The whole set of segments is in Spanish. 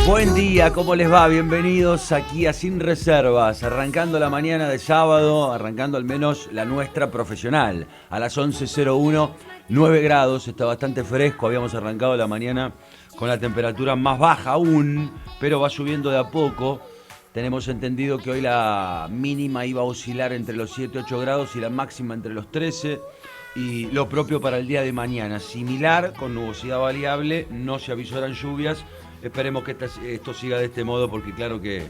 Buen día, ¿cómo les va? Bienvenidos aquí a Sin Reservas, arrancando la mañana de sábado, arrancando al menos la nuestra profesional, a las 11:01, 9 grados, está bastante fresco, habíamos arrancado la mañana con la temperatura más baja aún, pero va subiendo de a poco. Tenemos entendido que hoy la mínima iba a oscilar entre los 7 y 8 grados y la máxima entre los 13. Y lo propio para el día de mañana, similar, con nubosidad variable, no se avisoran lluvias. Esperemos que esto siga de este modo porque claro que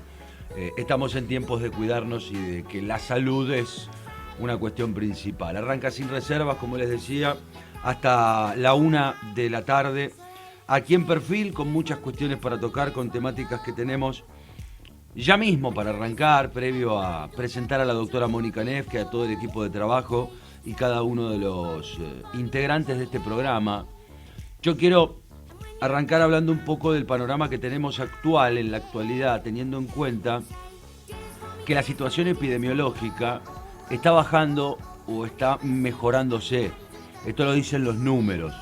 estamos en tiempos de cuidarnos y de que la salud es una cuestión principal. Arranca Sin Reservas, como les decía, hasta la 1 de la tarde. Aquí en Perfil, con muchas cuestiones para tocar, con temáticas que tenemos ya mismo para arrancar, previo a presentar a la doctora Mónica Neff, que a todo el equipo de trabajo y cada uno de los integrantes de este programa. Yo quiero arrancar hablando un poco del panorama que tenemos actual, en la actualidad, teniendo en cuenta que la situación epidemiológica está bajando o está mejorándose. Esto lo dicen los números.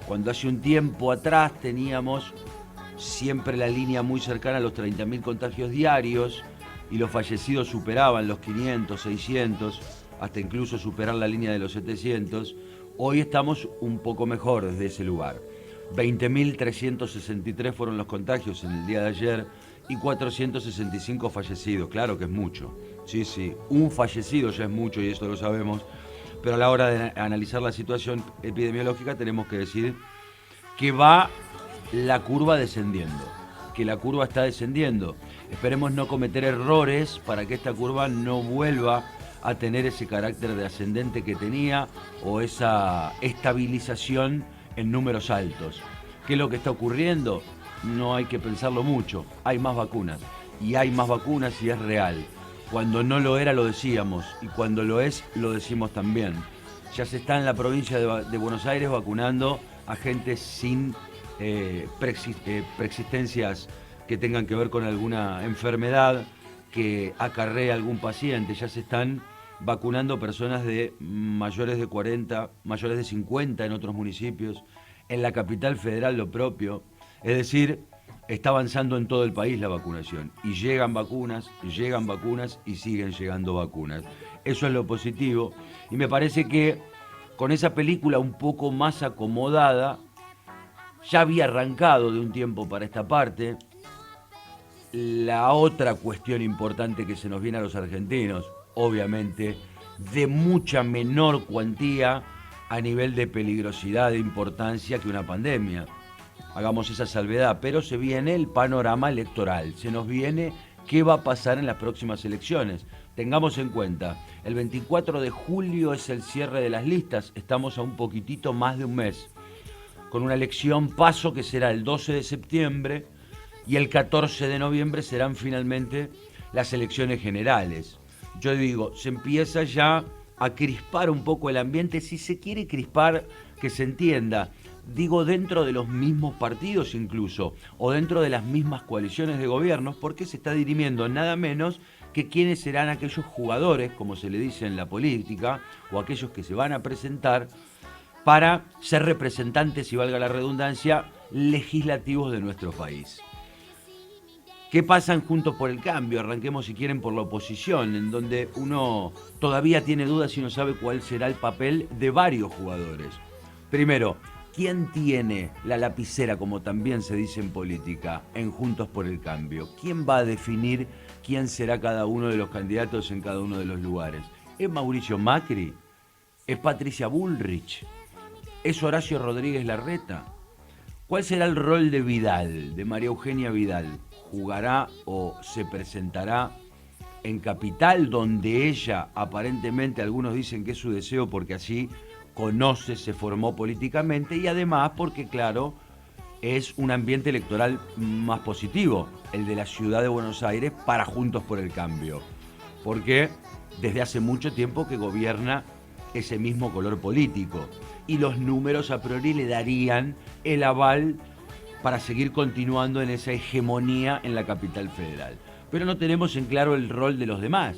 Cuando hace un tiempo atrás teníamos siempre la línea muy cercana a los 30.000 contagios diarios y los fallecidos superaban los 500, 600, hasta incluso superar la línea de los 700, hoy estamos un poco mejor desde ese lugar. 20.363 fueron los contagios en el día de ayer y 465 fallecidos. Claro que es mucho. Sí, un fallecido ya es mucho y eso lo sabemos. Pero a la hora de analizar la situación epidemiológica tenemos que decir que va la curva descendiendo. Que la curva está descendiendo. Esperemos no cometer errores para que esta curva no vuelva a tener ese carácter de ascendente que tenía o esa estabilización en números altos. ¿Qué es lo que está ocurriendo? No hay que pensarlo mucho. Hay más vacunas. Y hay más vacunas y es real. Cuando no lo era lo decíamos. Y cuando lo es, lo decimos también. Ya se está en la provincia de Buenos Aires vacunando a gente sin preexistencias que tengan que ver con alguna enfermedad que acarrea algún paciente. Ya se están vacunando personas de mayores de 40, mayores de 50 en otros municipios, en la capital federal lo propio. Es decir, está avanzando en todo el país la vacunación. Y llegan vacunas y siguen llegando vacunas. Eso es lo positivo. Y me parece que con esa película un poco más acomodada, ya había arrancado de un tiempo para esta parte la otra cuestión importante que se nos viene a los argentinos, obviamente, de mucha menor cuantía a nivel de peligrosidad, de importancia que una pandemia. Hagamos esa salvedad, pero se viene el panorama electoral, se nos viene qué va a pasar en las próximas elecciones. Tengamos en cuenta, el 24 de julio es el cierre de las listas, estamos a un poquitito más de un mes, con una elección paso que será el 12 de septiembre, y el 14 de noviembre serán finalmente las elecciones generales. Yo digo, se empieza ya a crispar un poco el ambiente, si se quiere crispar, que se entienda, digo dentro de los mismos partidos incluso, o dentro de las mismas coaliciones de gobiernos, porque se está dirimiendo nada menos que quiénes serán aquellos jugadores, como se le dice en la política, o aquellos que se van a presentar para ser representantes, si valga la redundancia, legislativos de nuestro país. ¿Qué pasa en Juntos por el Cambio? Arranquemos, si quieren, por la oposición, en donde uno todavía tiene dudas y no sabe cuál será el papel de varios jugadores. Primero, ¿quién tiene la lapicera, como también se dice en política, en Juntos por el Cambio? ¿Quién va a definir quién será cada uno de los candidatos en cada uno de los lugares? ¿Es Mauricio Macri? ¿Es Patricia Bullrich? ¿Es Horacio Rodríguez Larreta? ¿Cuál será el rol de Vidal, de María Eugenia Vidal? ¿Jugará o se presentará en Capital, donde ella, aparentemente, algunos dicen que es su deseo porque así conoce, se formó políticamente y además porque, claro, es un ambiente electoral más positivo, el de la ciudad de Buenos Aires para Juntos por el Cambio? Porque desde hace mucho tiempo que gobierna ese mismo color político y los números a priori le darían el aval para seguir continuando en esa hegemonía en la capital federal. Pero no tenemos en claro el rol de los demás.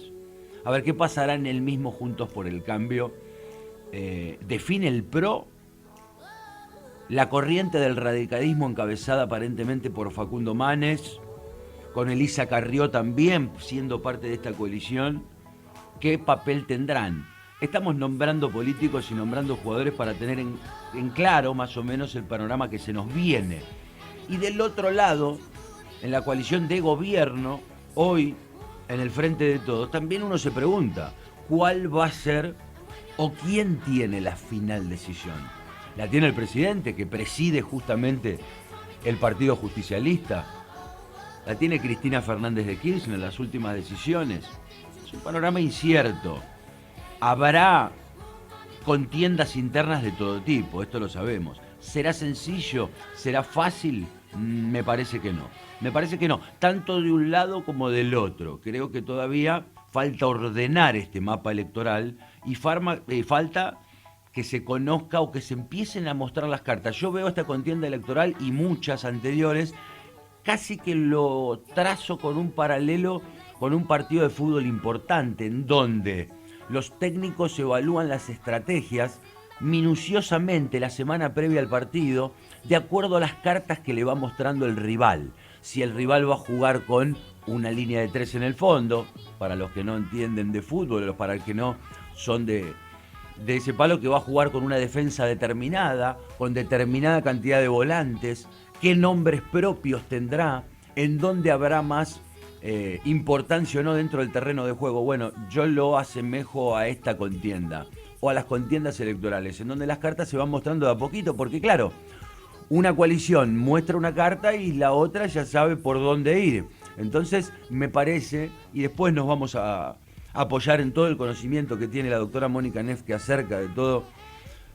A ver qué pasará en el mismo Juntos por el Cambio. ¿Define el PRO la corriente del radicalismo encabezada aparentemente por Facundo Manes, con Elisa Carrió también siendo parte de esta coalición, ¿qué papel tendrán? Estamos nombrando políticos y nombrando jugadores para tener en claro más o menos el panorama que se nos viene. Y del otro lado, en la coalición de gobierno, hoy, en el Frente de Todos, también uno se pregunta, ¿cuál va a ser o quién tiene la final decisión? ¿La tiene el presidente, que preside justamente el Partido Justicialista? ¿La tiene Cristina Fernández de Kirchner en las últimas decisiones? Es un panorama incierto. Habrá contiendas internas de todo tipo, esto lo sabemos. ¿Será sencillo? ¿Será fácil? Me parece que no. Me parece que no, tanto de un lado como del otro. Creo que todavía falta ordenar este mapa electoral y falta que se conozca o que se empiecen a mostrar las cartas. Yo veo esta contienda electoral y muchas anteriores, casi que lo trazo con un paralelo con un partido de fútbol importante, en donde los técnicos evalúan las estrategias minuciosamente la semana previa al partido, de acuerdo a las cartas que le va mostrando el rival. Si el rival va a jugar con una línea de 3 en el fondo, para los que no entienden de fútbol, o para los que no son de ese palo, que va a jugar con una defensa determinada, con determinada cantidad de volantes, qué nombres propios tendrá, en dónde habrá más importancia o no dentro del terreno de juego. Bueno, yo lo asemejo a esta contienda, o a las contiendas electorales, en donde las cartas se van mostrando de a poquito, porque claro, una coalición muestra una carta y la otra ya sabe por dónde ir. Entonces, me parece, y después nos vamos a apoyar en todo el conocimiento que tiene la doctora Mónica Nefke acerca de todo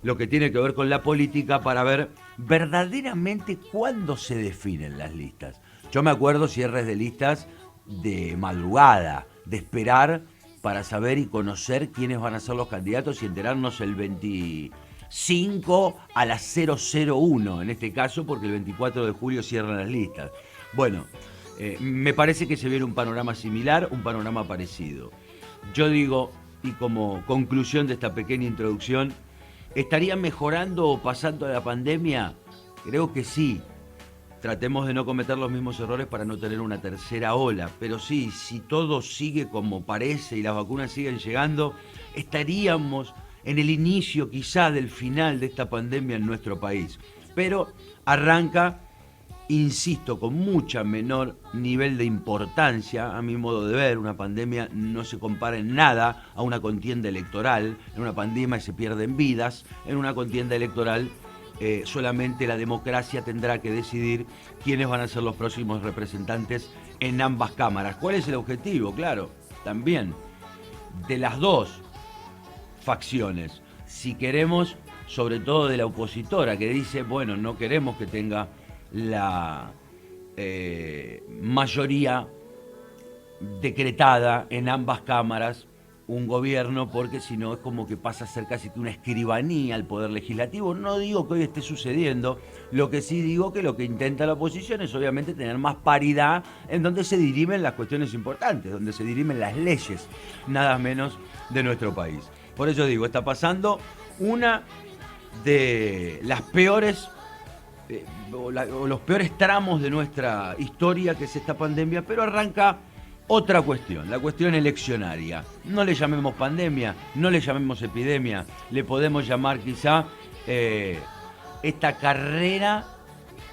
lo que tiene que ver con la política, para ver verdaderamente cuándo se definen las listas. Yo me acuerdo cierres de listas de madrugada, de esperar para saber y conocer quiénes van a ser los candidatos y enterarnos el 25 a las 001, en este caso, porque el 24 de julio cierran las listas. Bueno, me parece que se viene un panorama similar, un panorama parecido. Yo digo, y como conclusión de esta pequeña introducción, ¿estaría mejorando o pasando la pandemia? Creo que sí. Tratemos de no cometer los mismos errores para no tener una tercera ola. Pero sí, si todo sigue como parece y las vacunas siguen llegando, estaríamos en el inicio quizá del final de esta pandemia en nuestro país. Pero arranca, insisto, con mucha menor nivel de importancia, a mi modo de ver. Una pandemia no se compara en nada a una contienda electoral. En una pandemia se pierden vidas, en una contienda electoral solamente la democracia tendrá que decidir quiénes van a ser los próximos representantes en ambas cámaras. ¿Cuál es el objetivo? Claro, también de las dos facciones. Si queremos, sobre todo de la opositora, que dice, bueno, no queremos que tenga la mayoría decretada en ambas cámaras un gobierno, porque si no es como que pasa a ser casi que una escribanía al Poder Legislativo. No digo que hoy esté sucediendo, lo que sí digo que lo que intenta la oposición es obviamente tener más paridad en donde se dirimen las cuestiones importantes, donde se dirimen las leyes, nada menos, de nuestro país. Por eso digo, está pasando una de las peores o los peores tramos de nuestra historia, que es esta pandemia, pero arranca otra cuestión, la cuestión eleccionaria. No le llamemos pandemia, no le llamemos epidemia, le podemos llamar quizá esta carrera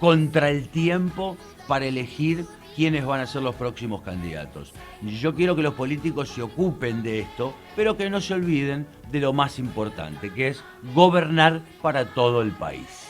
contra el tiempo para elegir quiénes van a ser los próximos candidatos. Yo quiero que los políticos se ocupen de esto, pero que no se olviden de lo más importante, que es gobernar para todo el país.